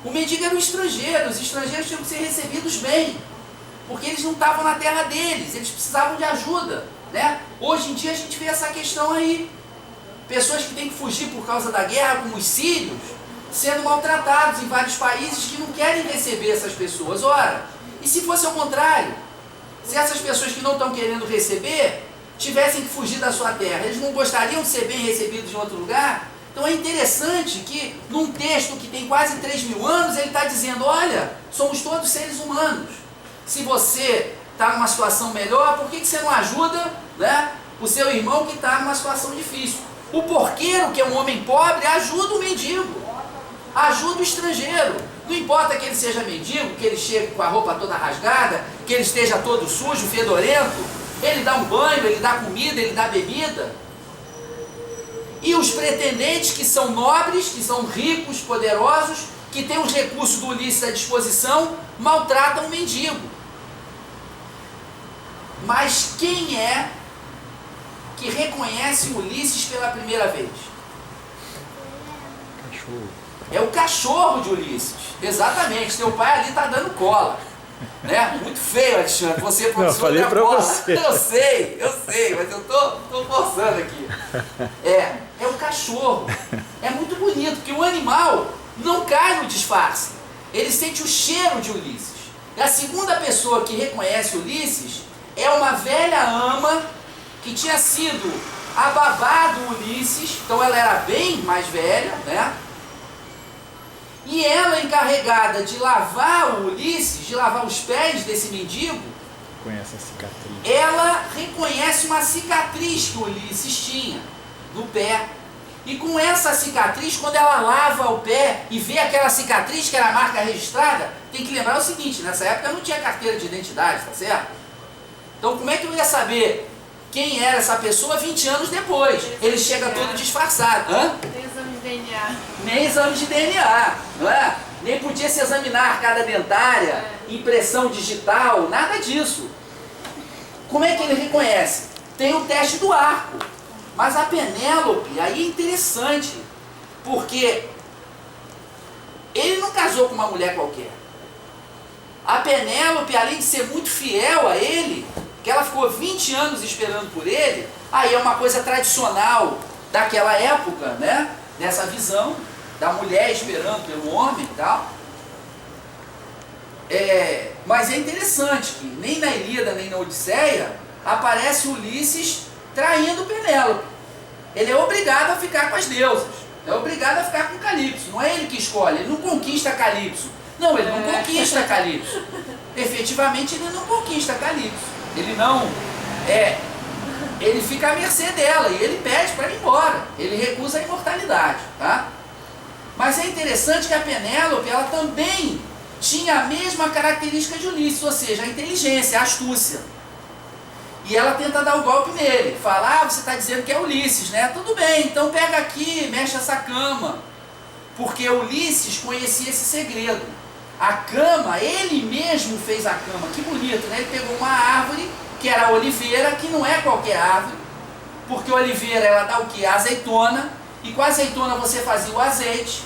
O mendigo era um estrangeiro, os estrangeiros tinham que ser recebidos bem, porque eles não estavam na terra deles, eles precisavam de ajuda, né? Hoje em dia a gente vê essa questão aí. Pessoas que têm que fugir por causa da guerra, como os sírios, sendo maltratados em vários países que não querem receber essas pessoas. Ora, e se fosse ao contrário? Se essas pessoas que não estão querendo receber tivessem que fugir da sua terra, eles não gostariam de ser bem recebidos em outro lugar? Então é interessante que num texto que tem quase 3.000 anos, ele está dizendo, olha, somos todos seres humanos. Se você está numa situação melhor, por que você não ajuda, né, o seu irmão que está numa situação difícil? O porqueiro, que é um homem pobre, ajuda o mendigo, ajuda o estrangeiro. Não importa que ele seja mendigo, que ele chegue com a roupa toda rasgada, que ele esteja todo sujo, fedorento, ele dá um banho, ele dá comida, ele dá bebida. E os pretendentes que são nobres, que são ricos, poderosos, que têm os recursos do Ulisses à disposição, maltratam o mendigo. Mas quem é que reconhece Ulisses pela primeira vez? Cachorro. É o cachorro de Ulisses. Exatamente, teu pai ali está dando cola. Né? Muito feio, Alexandre, você não, falei pra cola. você. Eu sei, mas eu tô forçando aqui. É o cachorro. É muito bonito, porque o animal não cai no disfarce. Ele sente o cheiro de Ulisses. E a segunda pessoa que reconhece Ulisses é uma velha ama que tinha sido a babá do Ulisses, então ela era bem mais velha, né? E ela, encarregada de lavar o Ulisses, de lavar os pés desse mendigo, conhece a cicatriz. Ela reconhece uma cicatriz que o Ulisses tinha no pé. E com essa cicatriz, quando ela lava o pé e vê aquela cicatriz que era a marca registrada, tem que lembrar o seguinte, nessa época não tinha carteira de identidade, tá certo? Então como é que eu ia saber quem era essa pessoa 20 anos depois? Ele chega todo disfarçado. Hã? Tem exame de DNA. Nem exame de DNA, não é? Nem podia se examinar a arcada dentária, impressão digital, nada disso. Como é que ele reconhece? Tem o teste do arco. Mas a Penélope, aí é interessante, porque ele não casou com uma mulher qualquer. A Penélope, além de ser muito fiel a ele, que ela ficou 20 anos esperando por ele, aí é uma coisa tradicional daquela época, né? Dessa visão da mulher esperando pelo homem e tal. Mas é interessante que nem na Ilíada nem na Odisseia aparece Ulisses traindo Penélope. Ele é obrigado a ficar com as deusas, é obrigado a ficar com Calipso. Não é ele que escolhe, ele não conquista Calipso. Não, ele não conquista Calipso. Efetivamente ele não conquista Calipso. Ele não ele fica à mercê dela e ele pede para ir embora. Ele recusa a imortalidade, tá? Mas é interessante que a Penélope, ela também tinha a mesma característica de Ulisses, ou seja, a inteligência, a astúcia. E ela tenta dar o golpe nele. Fala, você está dizendo que é Ulisses, né? Tudo bem, então pega aqui, mexe essa cama. Porque Ulisses conhecia esse segredo. A cama, ele mesmo fez a cama. Que bonito, né? Ele pegou uma árvore, que era a oliveira, que não é qualquer árvore. Porque a oliveira, ela dá o quê? A azeitona. E com a azeitona você fazia o azeite.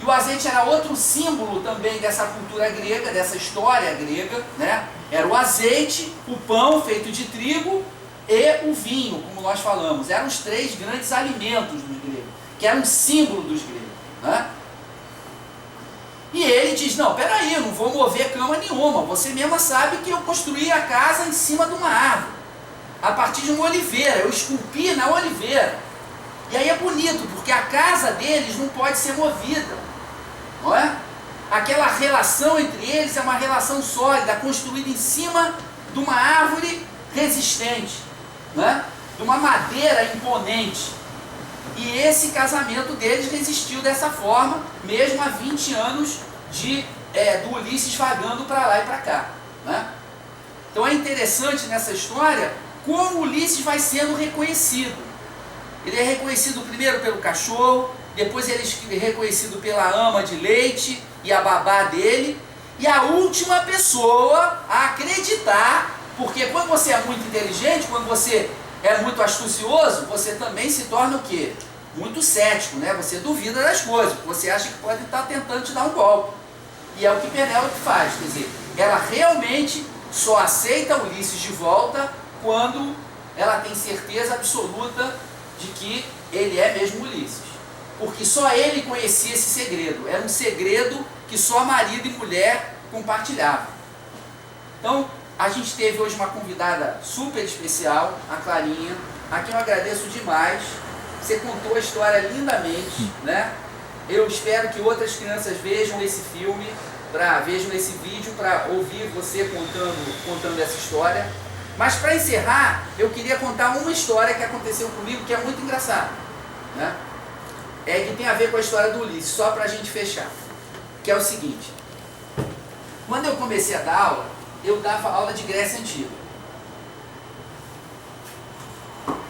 E o azeite era outro símbolo também dessa cultura grega, dessa história grega, né? Era o azeite, o pão feito de trigo e o vinho, como nós falamos. Eram os três grandes alimentos dos gregos, que eram um símbolo dos gregos, né? E ele diz, não, peraí, eu não vou mover cama nenhuma. Você mesma sabe que eu construí a casa em cima de uma árvore, a partir de uma oliveira. Eu esculpi na oliveira. E aí é bonito, porque a casa deles não pode ser movida, não é? Aquela relação entre eles é uma relação sólida, construída em cima de uma árvore resistente, né? De uma madeira imponente. E esse casamento deles resistiu dessa forma, mesmo há 20 anos do Ulisses vagando para lá e para cá, né? Então é interessante nessa história como Ulisses vai sendo reconhecido. Ele é reconhecido primeiro pelo cachorro, depois ele é reconhecido pela ama de leite e a babá dele, e a última pessoa a acreditar, porque quando você é muito inteligente, quando você é muito astucioso, você também se torna o quê? Muito cético, né? Você duvida das coisas, você acha que pode estar tentando te dar um golpe. E é o que Penélope faz, quer dizer, ela realmente só aceita Ulisses de volta quando ela tem certeza absoluta de que ele é mesmo Ulisses. Porque só ele conhecia esse segredo, era um segredo que só marido e mulher compartilhavam. Então, a gente teve hoje uma convidada super especial, a Clarinha, a quem eu agradeço demais. Você contou a história lindamente, né? Eu espero que outras crianças vejam esse filme, vejam esse vídeo para ouvir você contando essa história. Mas para encerrar, eu queria contar uma história que aconteceu comigo que é muito engraçada, né? Que tem a ver com a história do Ulisses, só para a gente fechar. Que é o seguinte: quando eu comecei a dar aula, eu dava aula de Grécia Antiga.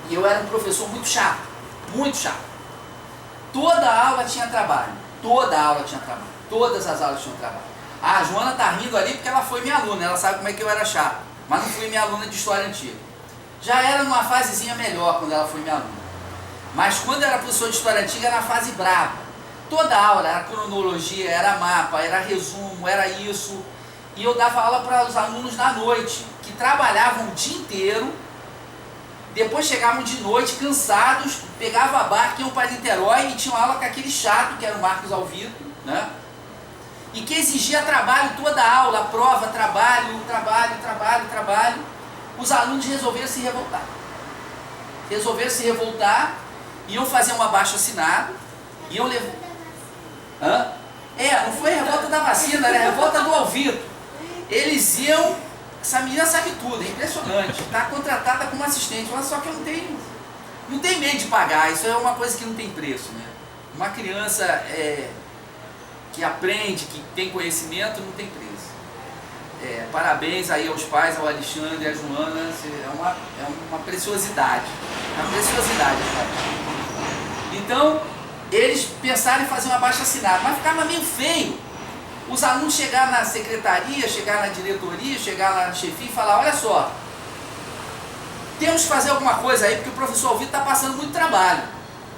E eu era um professor muito chato, muito chato. Toda aula tinha trabalho, toda aula tinha trabalho, todas as aulas tinham trabalho. A Joana tá rindo ali porque ela foi minha aluna, ela sabe como é que eu era chato, mas não fui minha aluna de História Antiga. Já era numa fasezinha melhor quando ela foi minha aluna. Mas quando eu era professor de História Antiga, era na fase brava. Toda aula era cronologia, era mapa, era resumo, era isso. E eu dava aula para os alunos da noite, que trabalhavam o dia inteiro, depois chegavam de noite cansados, pegavam a barca, iam para Niterói e tinham aula com aquele chato, que era o Marcos Alvito, né? E que exigia trabalho toda a aula, prova, trabalho. Os alunos resolveram se revoltar. Iam fazer um abaixo-assinado, iam levar... Hã? Não foi a revolta da vacina, era a revolta do Alvito. Eles iam... Essa menina sabe tudo, é impressionante. Está contratada como assistente, mas só que eu não tenho medo de pagar, isso é uma coisa que não tem preço, né? Uma criança que aprende, que tem conhecimento, não tem preço. Parabéns aí aos pais, ao Alexandre e à Joana, é uma preciosidade. Uma preciosidade, cara. Então, eles pensaram em fazer um abaixo-assinado, mas ficava meio feio. Os alunos chegaram na secretaria, chegaram na diretoria, chegaram lá na chefia e falaram: olha só, temos que fazer alguma coisa aí, porque o professor Alvito está passando muito trabalho.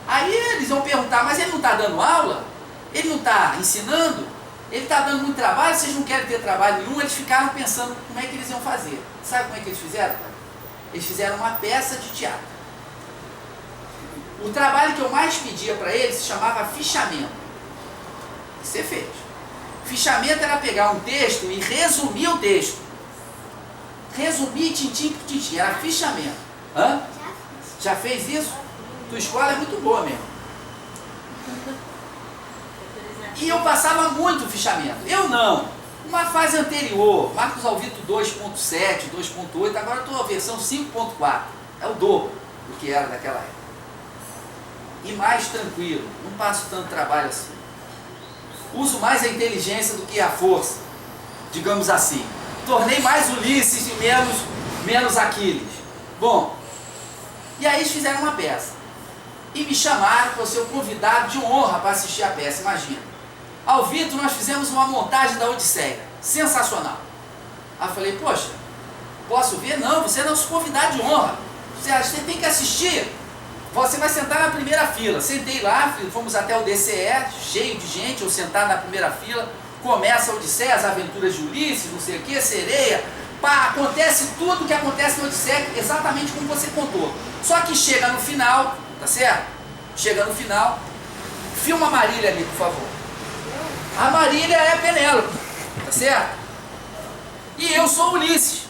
Aí eles vão perguntar: mas ele não está dando aula? Ele não está ensinando? Ele está dando muito trabalho? Vocês não querem ter trabalho nenhum? Eles ficaram pensando como é que eles iam fazer. Sabe como é que eles fizeram? Eles fizeram uma peça de teatro. O trabalho que eu mais pedia para eles se chamava fichamento. Isso é feito. Fichamento era pegar um texto e resumir o texto. Resumir tintim por tintim, era fichamento. Hã? Já fez isso? Tua escola é muito boa mesmo. E eu passava muito fichamento. Eu não. Uma fase anterior, Marcos Alvito 2.7, 2.8, agora eu estou na versão 5.4. É o dobro do que era naquela época. E mais tranquilo, não passo tanto trabalho assim. Uso mais a inteligência do que a força, digamos assim. Tornei mais Ulisses e menos Aquiles. Bom, e aí eles fizeram uma peça. E me chamaram para ser o convidado de honra para assistir a peça, imagina. Alvito, nós fizemos uma montagem da Odisseia. Sensacional. Aí eu falei: poxa, posso ver? Não, você é nosso convidado de honra. Você tem que assistir. Você vai sentar na primeira fila. Sentei lá, fomos até o DCE, cheio de gente, eu sentado na primeira fila. Começa a Odisseia, as aventuras de Ulisses, não sei o que, sereia. Pá, acontece tudo o que acontece na Odisseia, exatamente como você contou. Só que chega no final, tá certo? Chega no final. Filma a Marília ali, por favor. A Marília é a Penélope, tá certo? E eu sou Ulisses.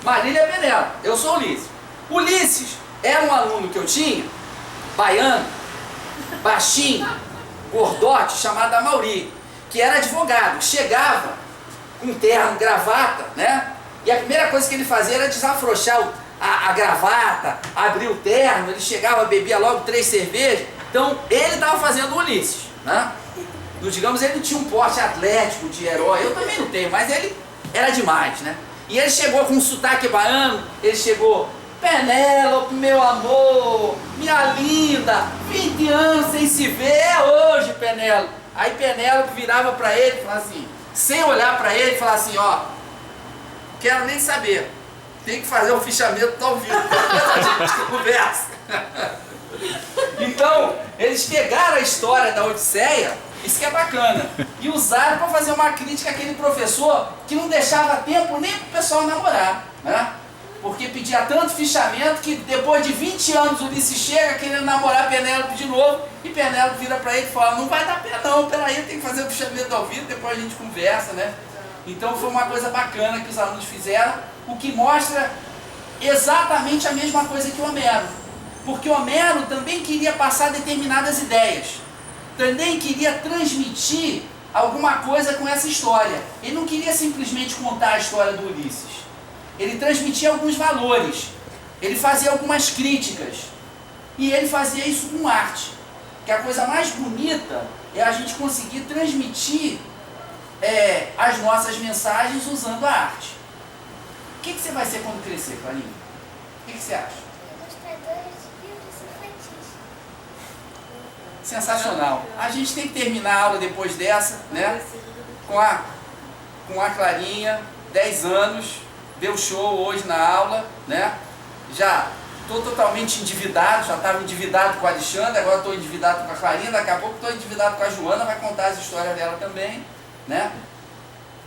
Marília é a Penélope, eu sou Ulisses. Ulisses era um aluno que eu tinha, baiano, baixinho, gordote, chamado Amauri, que era advogado. Chegava com terno, gravata, né? E a primeira coisa que ele fazia era desafrouxar a gravata, abrir o terno. Ele chegava, bebia logo 3 cervejas. Então ele estava fazendo o Ulisses, né? Digamos, ele não tinha um porte atlético de herói, eu também não tenho, mas ele era demais, né? E ele chegou com um sotaque baiano, ele chegou: Penélope, meu amor, minha linda, 20 anos sem se ver, é hoje, Penélope. Aí Penélope virava para ele e falava assim, sem olhar para ele, falava assim: ó, quero nem saber, tem que fazer o fichamento do Alvito, a gente conversa. Então, eles pegaram a história da Odisseia Isso que é bacana. E usaram para fazer uma crítica àquele professor que não deixava tempo nem para o pessoal namorar, né? Porque pedia tanto fichamento que depois de 20 anos o Ulisses chega querendo namorar Penélope de novo e Penélope vira para ele e fala: não vai dar pé não, peraí, tem que fazer o fichamento ao vivo, depois a gente conversa, né? Então foi uma coisa bacana que os alunos fizeram, o que mostra exatamente a mesma coisa que o Homero. Porque o Homero também queria passar determinadas ideias, também queria transmitir alguma coisa com essa história. Ele não queria simplesmente contar a história do Ulisses. Ele transmitia alguns valores, ele fazia algumas críticas, e ele fazia isso com arte. Que a coisa mais bonita é a gente conseguir transmitir as nossas mensagens usando a arte. O que você vai ser quando crescer, Clarinha? O que você acha? Ilustradora de livros infantis. Sensacional. A gente tem que terminar a aula depois dessa, né? Com a Clarinha, 10 anos, deu show hoje na aula, né? Já estou totalmente endividado, já estava endividado com a Alexandre, agora estou endividado com a Clarinha, daqui a pouco estou endividado com a Joana, vai contar as histórias dela também, né?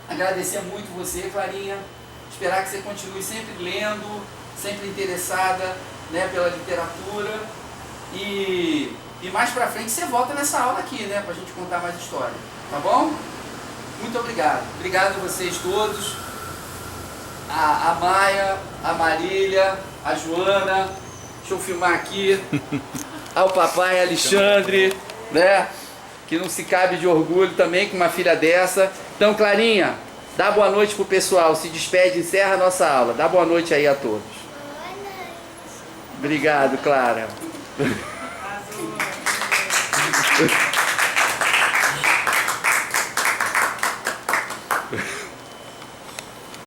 Agradecer muito você, Clarinha, esperar que você continue sempre lendo, sempre interessada, né, pela literatura, e mais pra frente você volta nessa aula aqui, né, pra gente contar mais história, tá bom? Muito obrigado. Obrigado a vocês todos, a Maia, a Marília, a Joana, deixa eu filmar aqui, ao papai Alexandre, né, que não se cabe de orgulho também com uma filha dessa. Então, Clarinha, dá boa noite pro pessoal, se despede, encerra a nossa aula, dá boa noite aí a todos. Boa noite. Obrigado, Clara. Arrasou.